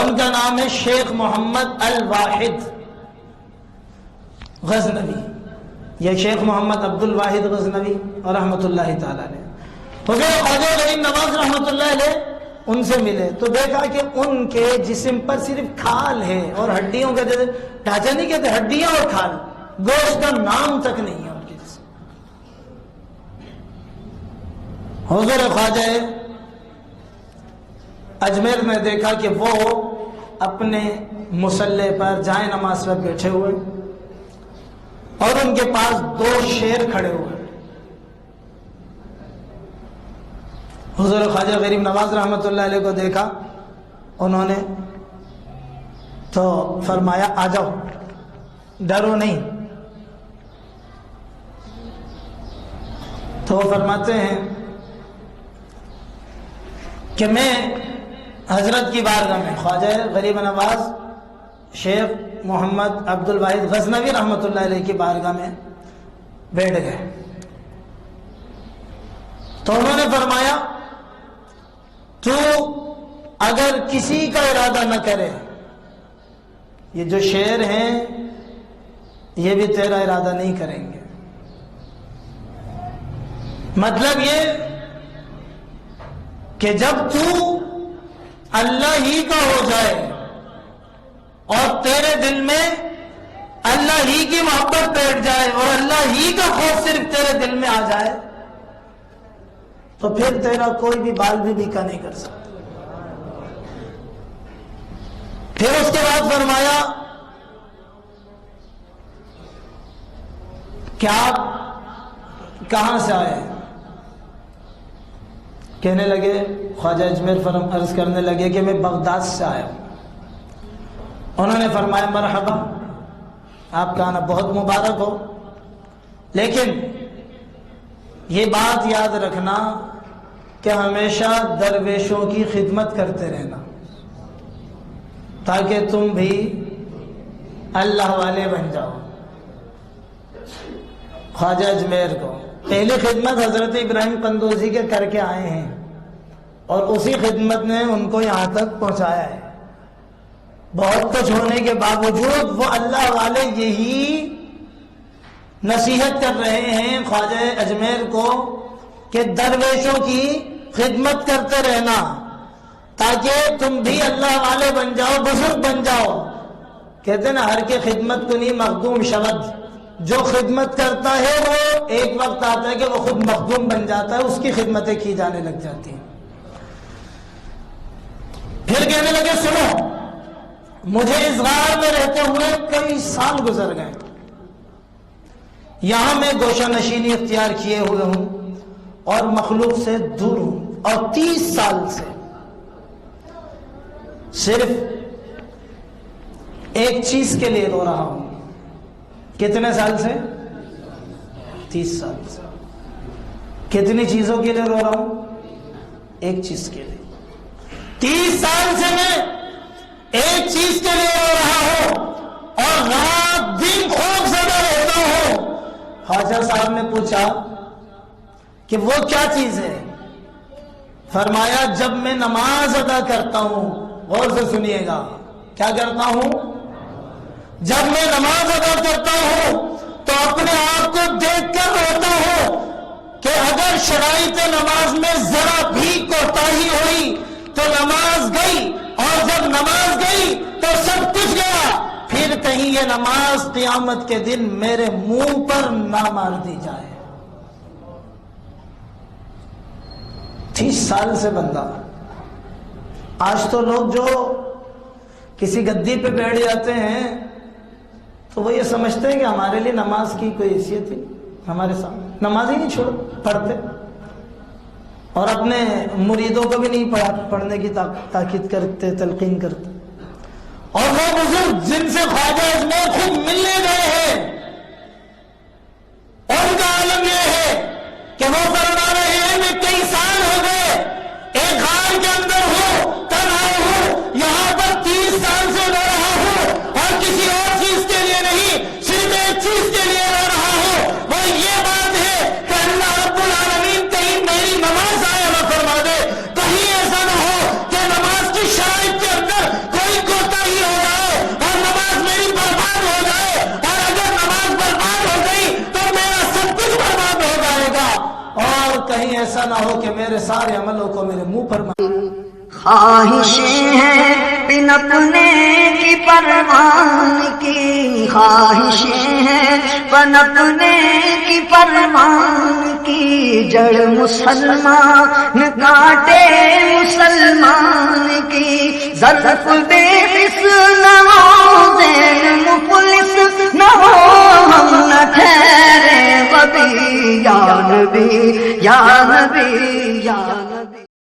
ان کا نام ہے شیخ محمد الواحد غزنوی. یہ شیخ محمد عبد الواحد غزنوی اور رحمۃ اللہ تعالی علیہ. حضرت خواجہ غریب نواز رحمۃ اللہ علیہ ان سے ملے تو دیکھا کہ ان کے جسم پر صرف کھال ہے اور ہڈیوں کا جیسے ڈھانچہ نہیں کہتے, ہڈیاں اور کھال, گوشت کا نام تک نہیں ہے ان کے جسم. حضور خواجہ اجمیر میں دیکھا کہ وہ اپنے مصلی پر جائے نماز پر بیٹھے ہوئے اور ان کے پاس 2 شیر کھڑے ہوئے. حضور خواجہ غریب نواز رحمۃ اللہ علیہ کو دیکھا انہوں نے تو فرمایا آ جاؤ, ڈرو نہیں. تو وہ فرماتے ہیں کہ میں حضرت کی بارگاہ میں خواجہ غریب نواز شیخ محمد عبد الواحد غزنوی رحمۃ اللہ علیہ کی بارگاہ میں بیٹھ گئے. تو انہوں نے فرمایا تو اگر کسی کا ارادہ نہ کرے, یہ جو شعر ہیں یہ بھی تیرا ارادہ نہیں کریں گے. مطلب یہ کہ جب تو اللہ ہی کا ہو جائے اور تیرے دل میں اللہ ہی کی محبت بیٹھ جائے اور اللہ ہی کا خوف صرف تیرے دل میں آ جائے تو پھر تیرا کوئی بھی بال بھی بیکا نہیں کر سکتا. پھر اس کے بعد فرمایا کہ آپ کہاں سے آئے؟ کہنے لگے خواجہ اجمیر عرض کرنے لگے کہ میں بغداد سے آیا ہوں. انہوں نے فرمایا مرحبا, آپ کا آنا بہت مبارک ہو, لیکن یہ بات یاد رکھنا کہ ہمیشہ درویشوں کی خدمت کرتے رہنا تاکہ تم بھی اللہ والے بن جاؤ. خواجہ اجمیر کو پہلی خدمت حضرت ابراہیم قندوزی کے کر کے آئے ہیں اور اسی خدمت نے ان کو یہاں تک پہنچایا ہے. بہت کچھ ہونے کے باوجود وہ اللہ والے یہی نصیحت کر رہے ہیں خواجہ اجمیر کو کہ درویشوں کی خدمت کرتے رہنا تاکہ تم بھی اللہ والے بن جاؤ, بزرگ بن جاؤ. کہتے ہیں نا ہر کے خدمت کنی مخدوم شود, جو خدمت کرتا ہے وہ ایک وقت آتا ہے کہ وہ خود مخدوم بن جاتا ہے, اس کی خدمتیں کی جانے لگ جاتی ہیں. پھر کہنے لگے سنو, مجھے اس غار میں رہتے ہوئے کئی سال گزر گئے, یہاں میں گوشہ نشینی اختیار کیے ہوئے ہوں اور مخلوق سے دور ہوں, اور 30 سال سے صرف ایک چیز کے لیے رو رہا ہوں. کتنے سال سے؟ 30 سال سے. کتنی چیزوں کے لیے رو رہا ہوں؟ ایک چیز کے لیے. 30 سال سے میں ایک چیز کے لیے رو رہا ہوں اور رات دن خوف زدہ رہتا ہوں. خواجہ صاحب نے پوچھا کہ وہ کیا چیز ہے؟ فرمایا جب میں نماز ادا کرتا ہوں, غور سے سنیے گا, کیا کرتا ہوں؟ جب میں نماز ادا کرتا ہوں تو اپنے آپ کو دیکھ کر روتا ہوں کہ اگر شرائط نماز میں ذرا بھی کوتاہی ہوئی تو نماز گئی, اور جب نماز گئی تو سب کچھ گیا. پھر کہیں یہ نماز قیامت کے دن میرے منہ پر نہ مار دی جائے. 30 سال سے بندہ. آج تو لوگ جو کسی گدی پہ بیٹھ جاتے ہیں تو وہ یہ سمجھتے ہیں کہ ہمارے لیے نماز کی کوئی حیثیت ہی ہمارے سامنے, نماز ہی نہیں چھوڑ پڑھتے اور اپنے مریدوں کو بھی نہیں پڑھنے کی تاکید کرتے, تلقین کرتے. اور وہ بزرگ جن سے خواجہ اجمیر خود ملنے گئے ہیں ان کا عالم یہ ہے کہ وہ فرما رہے ہیں میں کئی سال ہو گئے ایک غار کے اندر ہوں, تنہا ہوں, یہاں پر 30 سال سے رو رہا ہوں اور کسی اور چیز کے لیے نہیں, صرف ایک چیز کے لیے رو رہا ہوں. وہ یہ بات ہے کہ اللہ رب العالمین کہیں میری نماز ضائع نہ فرما دے, کہیں ایسا نہ ہو کہ نماز کی شرائط کے اندر کوئی کہیں ایسا نہ ہو کہ میرے سارے عملوں کو میرے منہ پر خواہشیں ہیں بن اپنے کی پرمان کی، خواہشیں ہیں بن اپنے کی پرمان کی، جڑ مسلمان کاٹے مسلمان کی، ظرف بے بس نہ ہو دین مفلس نہ ہو، ہم نہ ٹھہرے غبی یا نبی یا نبی یا